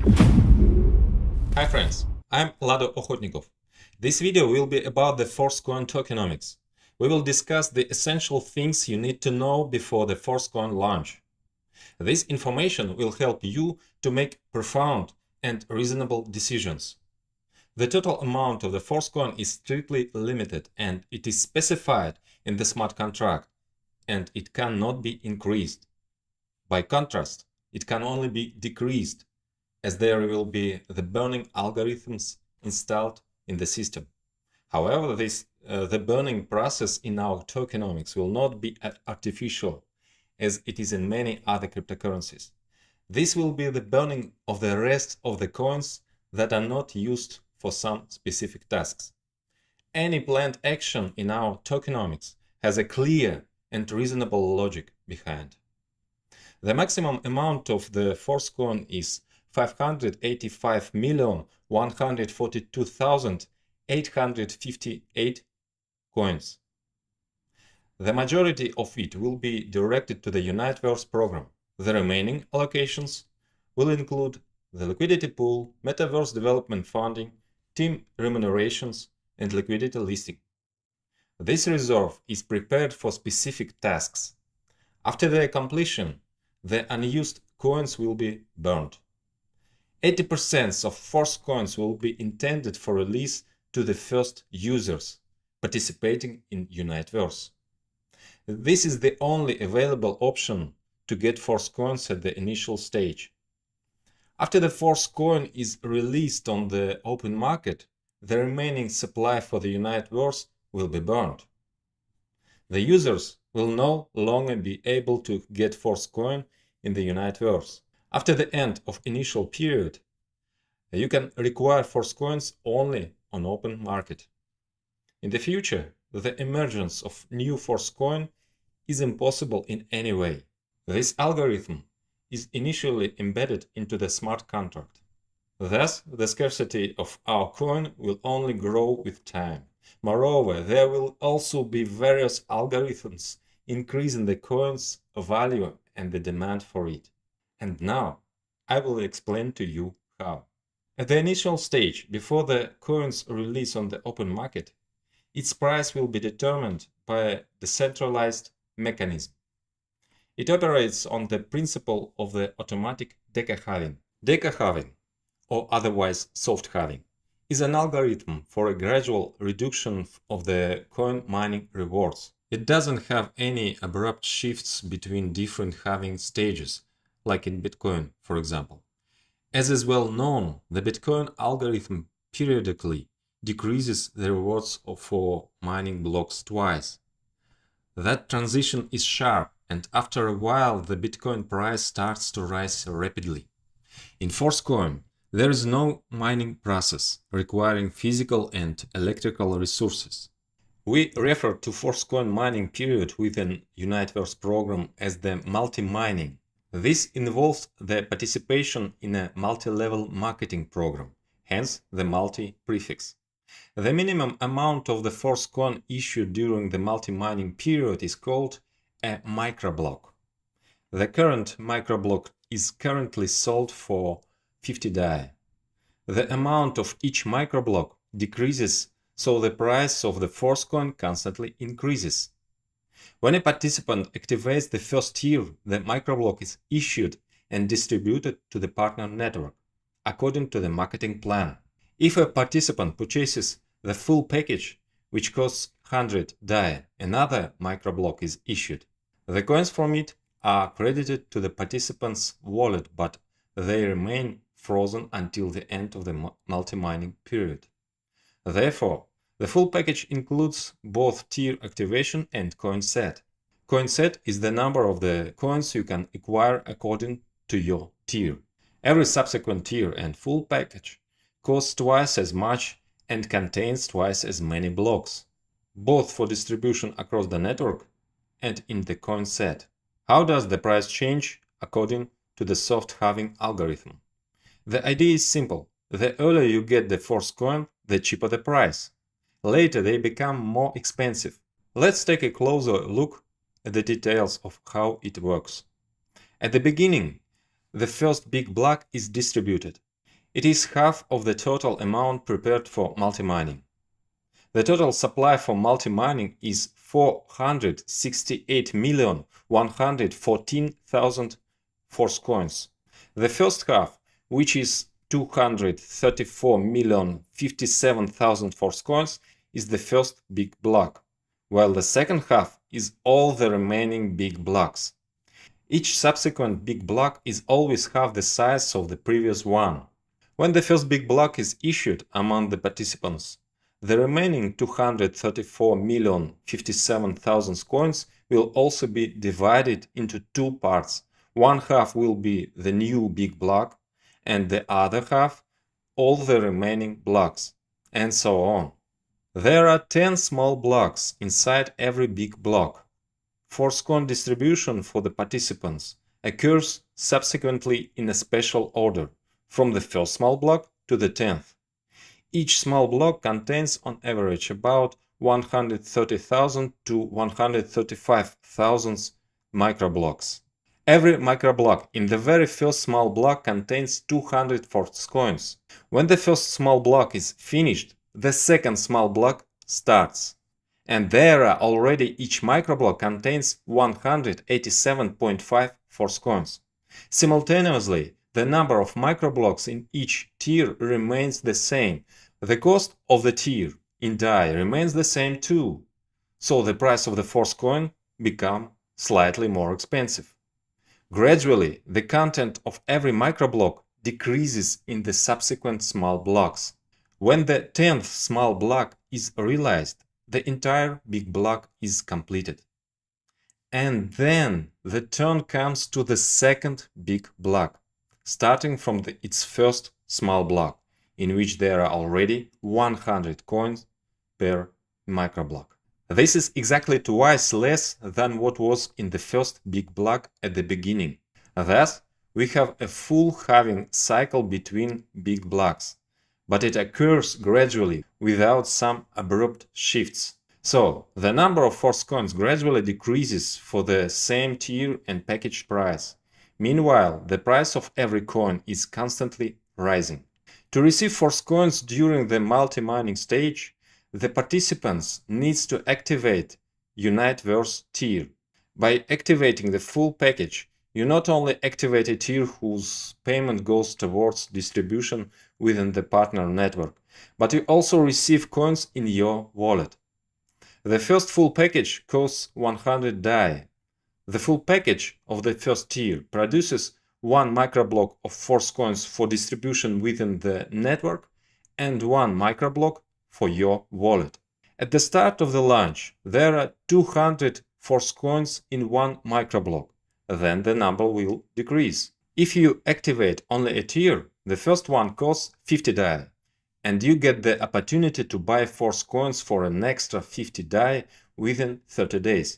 Hi friends, I'm Lado Okhotnikov. This video will be about the Forcecoin tokenomics. We will discuss the essential things you need to know before the Forcecoin launch. This information will help you to make profound and reasonable decisions. The total amount of the Forcecoin is strictly limited and it is specified in the smart contract, and it cannot be increased. By contrast, it can only be decreased, as there will be the burning algorithms installed in the system. However, the burning process in our tokenomics will not be artificial, as it is in many other cryptocurrencies. This will be the burning of the rest of the coins that are not used for some specific tasks. Any planned action in our tokenomics has a clear and reasonable logic behind. The maximum amount of the Forcecoin is 585,142,858 coins. The majority of it will be directed to the Unitevers program. The remaining allocations will include the liquidity pool, Metaverse development funding, team remunerations, and liquidity listing. This reserve is prepared for specific tasks. After their completion, the unused coins will be burned. 80% of Forcecoins will be intended for release to the first users participating in Unitevers. This is the only available option to get Forcecoins at the initial stage. After the Forcecoin is released on the open market, the remaining supply for the Unitevers will be burned. The users will no longer be able to get Forcecoin in the Unitevers. After the end of initial period, you can require Forcecoins only on open market. In the future, the emergence of new Forcecoin is impossible in any way. This algorithm is initially embedded into the smart contract. Thus, the scarcity of our coin will only grow with time. Moreover, there will also be various algorithms increasing the coin's value and the demand for it. And now, I will explain to you how. At the initial stage, before the coin's release on the open market, its price will be determined by a decentralized mechanism. It operates on the principle of the automatic Deca halving. Deca halving, or otherwise soft halving, is an algorithm for a gradual reduction of the coin mining rewards. It doesn't have any abrupt shifts between different halving stages, like in Bitcoin, for example. As is well known, the Bitcoin algorithm periodically decreases the rewards for mining blocks twice. That transition is sharp, and after a while the Bitcoin price starts to rise rapidly. In Forcecoin, there is no mining process requiring physical and electrical resources. We refer to Forcecoin mining period within Unitevers program as the multi-mining. This involves the participation in a multi-level marketing program, hence the multi prefix. The minimum amount of the Forcecoin issued during the multi-mining period is called a microblock. The current microblock is currently sold for 50 DAI. The amount of each microblock decreases, so the price of the Forcecoin constantly increases. When a participant activates the first tier, the microblock is issued and distributed to the partner network, according to the marketing plan. If a participant purchases the full package, which costs 100 DAI, another microblock is issued. The coins from it are credited to the participant's wallet, but they remain frozen until the end of the multi-mining period. Therefore, the full package includes both tier activation and coin set. Coin set is the number of the coins you can acquire according to your tier. Every subsequent tier and full package costs twice as much and contains twice as many blocks, both for distribution across the network and in the coin set. How does the price change according to the soft halving algorithm? The idea is simple. The earlier you get the Forcecoin, the cheaper the price. Later they become more expensive. Let's take a closer look at the details of how it works. At the beginning, the first big block is distributed. It is half of the total amount prepared for multi-mining. The total supply for multi-mining is 468,114,000 Force coins. The first half, which is 234,057,000 Force coins, is the first big block, while the second half is all the remaining big blocks. Each subsequent big block is always half the size of the previous one. When the first big block is issued among the participants, the remaining 234,057,000 coins will also be divided into two parts. One half will be the new big block, and the other half all the remaining blocks, and so on. There are 10 small blocks inside every big block. Force coin distribution for the participants occurs subsequently in a special order, from the first small block to the 10th. Each small block contains on average about 130,000 to 135,000 microblocks. Every microblock in the very first small block contains 200 Force coins. When the first small block is finished, the second small block starts. And there are already each microblock contains 187.5 Force coins. Simultaneously, the number of microblocks in each tier remains the same. The cost of the tier in DAI remains the same too, so the price of the Force coin becomes slightly more expensive. Gradually, the content of every microblock decreases in the subsequent small blocks. When the 10th small block is realized, the entire big block is completed. And then the turn comes to the second big block, starting from its first small block, in which there are already 100 coins per microblock. This is exactly twice less than what was in the first big block at the beginning. Thus, we have a full halving cycle between big blocks, but it occurs gradually without some abrupt shifts. So, the number of Force coins gradually decreases for the same tier and package price. Meanwhile, the price of every coin is constantly rising. To receive Force coins during the multi-mining stage, the participants need to activate Unitevers tier. By activating the full package, you not only activate a tier whose payment goes towards distribution within the partner network, but you also receive coins in your wallet. The first full package costs 100 DAI. The full package of the first tier produces one microblock of Force coins for distribution within the network and one microblock for your wallet. At the start of the launch, there are 200 Force coins in one microblock. Then the number will decrease. If you activate only a tier, the first one costs 50 DAI, and you get the opportunity to buy Force coins for an extra 50 DAI within 30 days.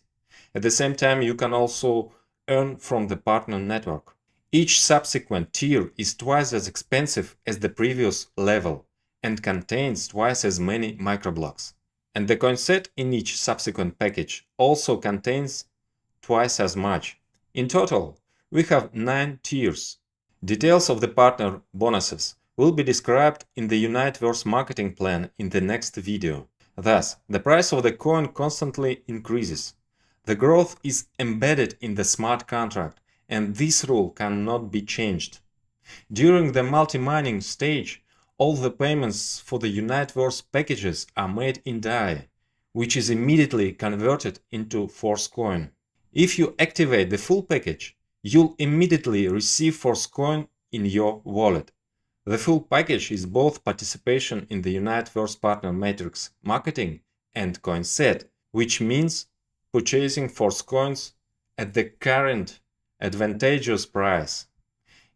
At the same time, you can also earn from the partner network. Each subsequent tier is twice as expensive as the previous level and contains twice as many microblocks. And the coin set in each subsequent package also contains twice as much. In total, we have 9 tiers. Details of the partner bonuses will be described in the Unitevers marketing plan in the next video. Thus, the price of the coin constantly increases. The growth is embedded in the smart contract, and this rule cannot be changed. During the multi-mining stage, all the payments for the Unitevers packages are made in DAI, which is immediately converted into Force coin. If you activate the full package, you'll immediately receive Force coin in your wallet. The full package is both participation in the Unitevers Partner Matrix marketing and coin set, which means purchasing Force coins at the current advantageous price.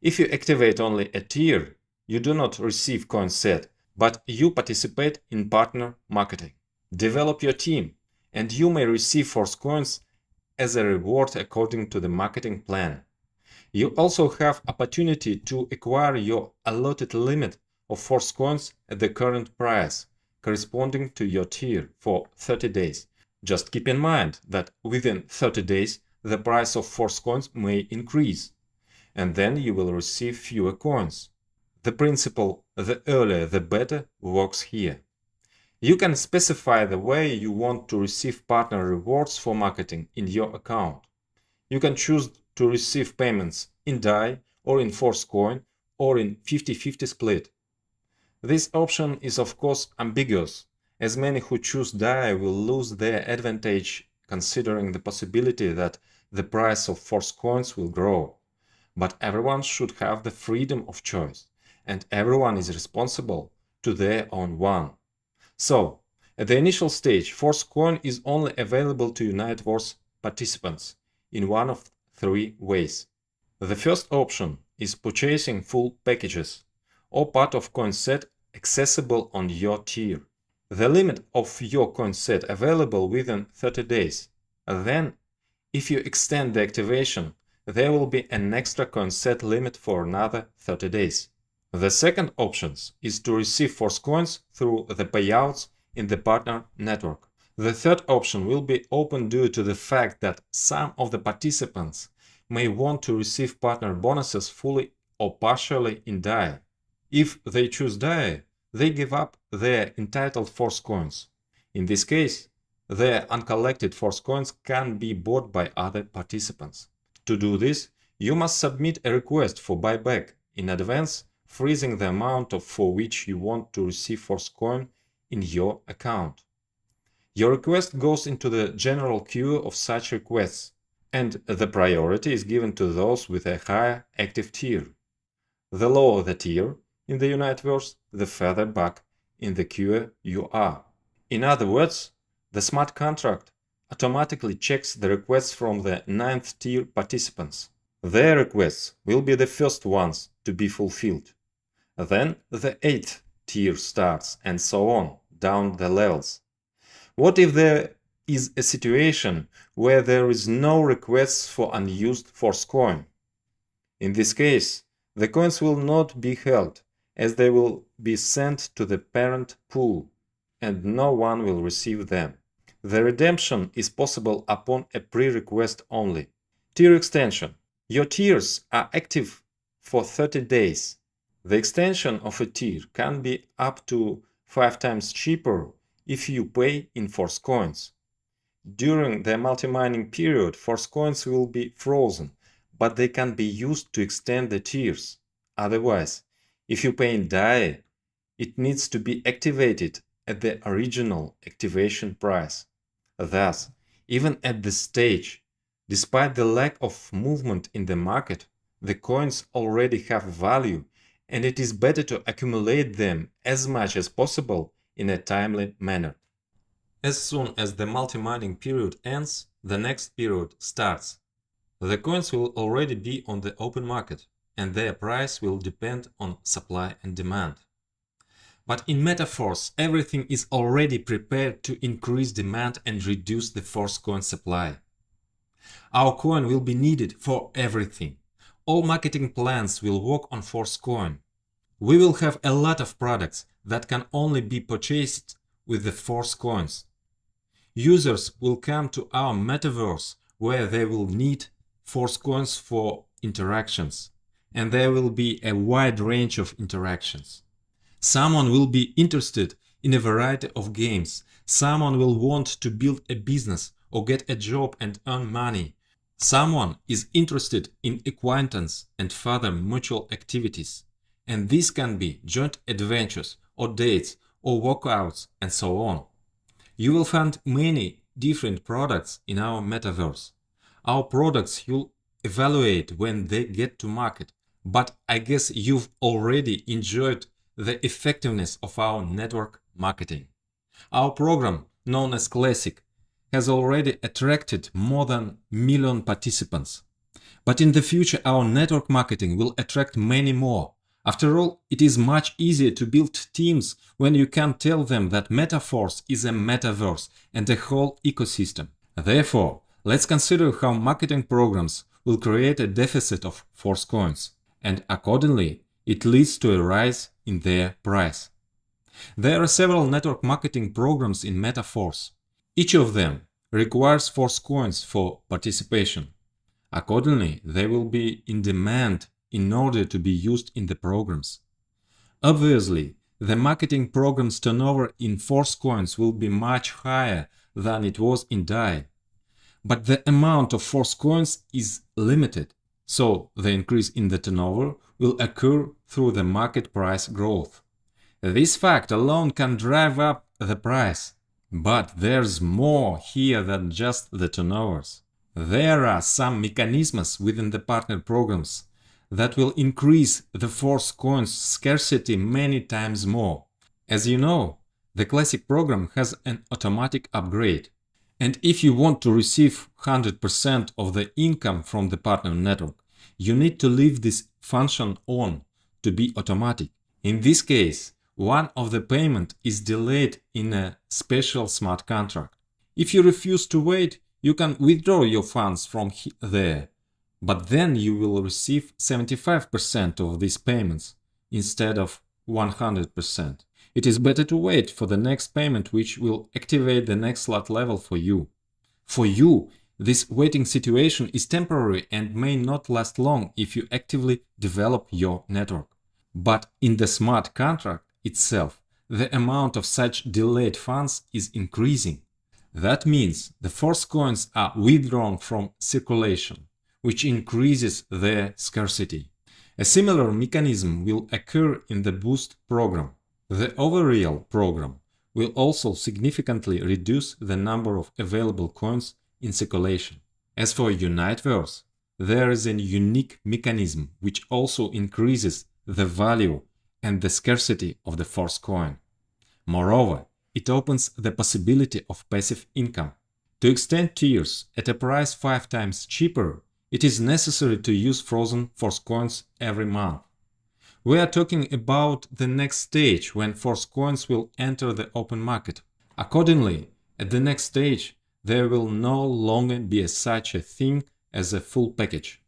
If you activate only a tier, you do not receive coin set, but you participate in partner marketing. Develop your team, and you may receive Force coins as a reward according to the marketing plan. You also have opportunity to acquire your allotted limit of Force coins at the current price, corresponding to your tier, for 30 days. Just keep in mind that within 30 days, the price of Force coins may increase, and then you will receive fewer coins. The principle "the earlier the better" works here. You can specify the way you want to receive partner rewards for marketing in your account. You can choose to receive payments in DAI or in Force Coin or in 50-50 split. This option is of course ambiguous, as many who choose DAI will lose their advantage considering the possibility that the price of Force Coins will grow. But everyone should have the freedom of choice, and everyone is responsible to their own one. So, at the initial stage, Force Coin is only available to Unitevers participants in one of three ways. The first option is purchasing full packages or part of coin set accessible on your tier. The limit of your coin set available within 30 days. Then, if you extend the activation, there will be an extra coin set limit for another 30 days. The second option is to receive Force Coins through the payouts in the partner network. The third option will be open due to the fact that some of the participants may want to receive partner bonuses fully or partially in DAI. If they choose DAI, they give up their entitled Force Coins. In this case, their uncollected Force Coins can be bought by other participants. To do this, you must submit a request for buyback in advance, freezing the amount for which you want to receive Force Coin in your account. Your request goes into the general queue of such requests, and the priority is given to those with a higher active tier. The lower the tier in the Unitevers, the further back in the queue you are. In other words, the smart contract automatically checks the requests from the 9th tier participants. Their requests will be the first ones to be fulfilled. Then the 8th tier starts, and so on, down the levels. What if there is a situation where there is no requests for unused Force Coin? In this case, the coins will not be held, as they will be sent to the parent pool, and no one will receive them. The redemption is possible upon a pre-request only. Tier extension. Your tiers are active for 30 days. The extension of a tier can be up to 5 times cheaper if you pay in Force Coins. During the multi-mining period, Force Coins will be frozen, but they can be used to extend the tiers. Otherwise, if you pay in DAI, it needs to be activated at the original activation price. Thus, even at this stage, despite the lack of movement in the market, the coins already have value, and it is better to accumulate them as much as possible in a timely manner. As soon as the multi-mining period ends, the next period starts. The coins will already be on the open market, and their price will depend on supply and demand. But in Metaforce, everything is already prepared to increase demand and reduce the Force Coin supply. Our coin will be needed for everything. All marketing plans will work on Force Coin. We will have a lot of products that can only be purchased with the Force Coins. Users will come to our Metaverse where they will need Force Coins for interactions, and there will be a wide range of interactions. Someone will be interested in a variety of games. Someone will want to build a business or get a job and earn money. Someone is interested in acquaintance and further mutual activities. And this can be joint adventures or dates or workouts and so on. You will find many different products in our Metaverse. Our products you'll evaluate when they get to market, but I guess you've already enjoyed the effectiveness of our network marketing. Our program, known as CLASIC, has already attracted more than 1 million participants. But in the future, our network marketing will attract many more. After all, it is much easier to build teams when you can tell them that Metaforce is a metaverse and a whole ecosystem. Therefore, let's consider how marketing programs will create a deficit of Force Coins, and accordingly, it leads to a rise in their price. There are several network marketing programs in Metaforce. Each of them requires Force Coins for participation. Accordingly, they will be in demand in order to be used in the programs. Obviously, the marketing program's turnover in Force coins will be much higher than it was in DAI. But the amount of Force coins is limited, so the increase in the turnover will occur through the market price growth. This fact alone can drive up the price. But there's more here than just the turnovers. There are some mechanisms within the partner programs that will increase the Force coins scarcity many times more. As you know, the CLASIC program has an automatic upgrade. And if you want to receive 100% of the income from the partner network, you need to leave this function on to be automatic. In this case, one of the payment is delayed in a special smart contract. If you refuse to wait, you can withdraw your funds from there, but then you will receive 75% of these payments instead of 100%. It is better to wait for the next payment, which will activate the next slot level for you. For you, this waiting situation is temporary and may not last long if you actively develop your network. But in the smart contract itself, the amount of such delayed funds is increasing. That means the Force coins are withdrawn from circulation, which increases their scarcity. A similar mechanism will occur in the Boost program. The Overreal program will also significantly reduce the number of available coins in circulation. As for Unitevers, there is a unique mechanism which also increases the value and the scarcity of the Force coin. Moreover, it opens the possibility of passive income. To extend tiers at a price 5 times cheaper, it is necessary to use frozen Force coins every month. We are talking about the next stage when Force coins will enter the open market. Accordingly, at the next stage, there will no longer be such a thing as a full package.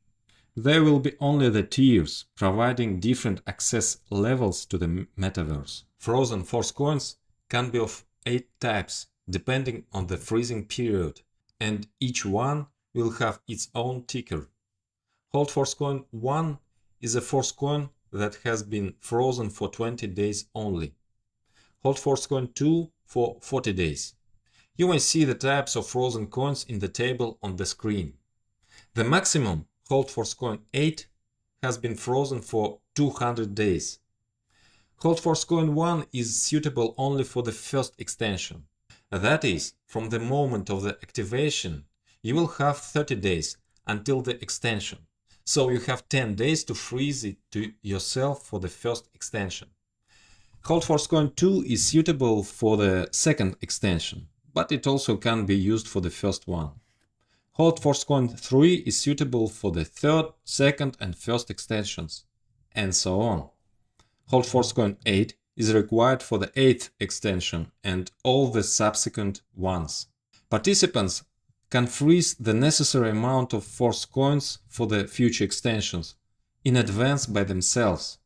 There will be only the tiers, providing different access levels to the metaverse. Frozen Force coins can be of 8 types, depending on the freezing period, and each one will have its own ticker. Hold Force coin 1 is a Force coin that has been frozen for 20 days only. Hold Force coin 2 for 40 days. You may see the types of frozen coins in the table on the screen. The maximum Hold Force coin 8 has been frozen for 200 days. Hold Force coin 1 is suitable only for the first extension. That is, from the moment of the activation, you will have 30 days until the extension. So you have 10 days to freeze it to yourself for the first extension. Hold Force coin 2 is suitable for the second extension, but it also can be used for the first one. Hold Force coin 3 is suitable for the third, second and first extensions, and so on. Hold Force coin 8 is required for the 8th extension and all the subsequent ones. Participants can freeze the necessary amount of Force coins for the future extensions in advance by themselves.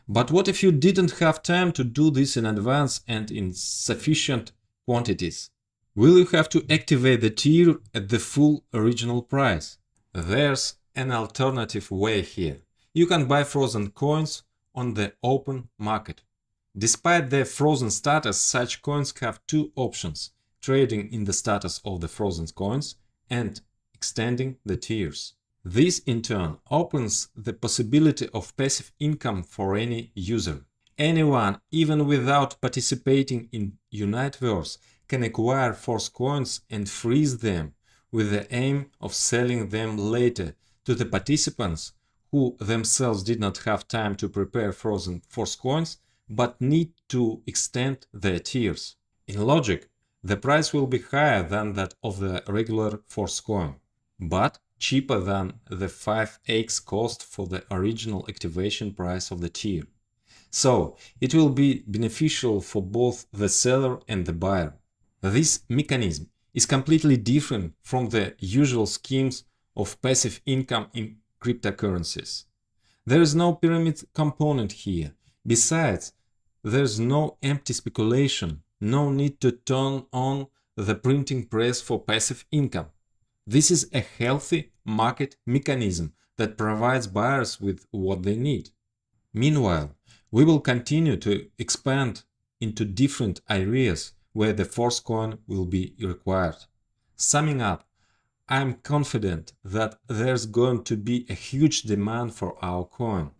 But what if you didn't have time to do this in advance and in sufficient quantities? Will you have to activate the tier at the full original price? There's an alternative way here. You can buy frozen coins on the open market. Despite their frozen status, such coins have two options: trading in the status of the frozen coins and extending the tiers. This in turn opens the possibility of passive income for any user. Anyone, even without participating in Unitevers, can acquire Force coins and freeze them with the aim of selling them later to the participants who themselves did not have time to prepare frozen Force coins but need to extend their tiers. In logic, the price will be higher than that of the regular Force coin, but cheaper than the 5x cost for the original activation price of the tier. So it will be beneficial for both the seller and the buyer. This mechanism is completely different from the usual schemes of passive income in cryptocurrencies. There is no pyramid component here. Besides, there's no empty speculation, no need to turn on the printing press for passive income. This is a healthy market mechanism that provides buyers with what they need. Meanwhile, We will continue to expand into different areas where the Force coin will be required. Summing up, I'm confident that there's going to be a huge demand for our coin.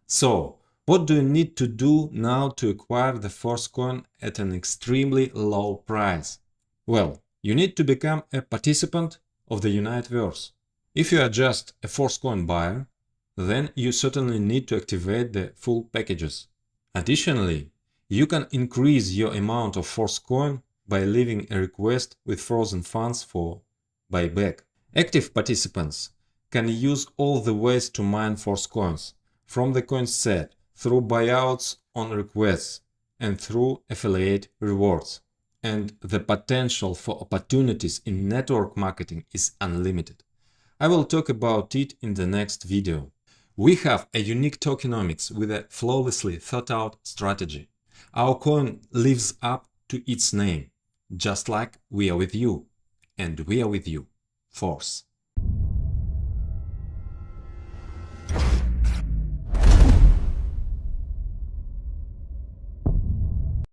So, what do you need to do now to acquire the Force coin at an extremely low price? Well, you need to become a participant of the Unitevers. If you are just a Force coin buyer, then you certainly need to activate the full packages. Additionally, you can increase your amount of Force coin by leaving a request with frozen funds for buyback. Active participants can use all the ways to mine Force coins, from the coin set, through buyouts on requests, and through affiliate rewards. And the potential for opportunities in network marketing is unlimited. I will talk about it in the next video. We have a unique tokenomics with a flawlessly thought out strategy. Our coin lives up to its name, just like we are with you, and we are with you, Force.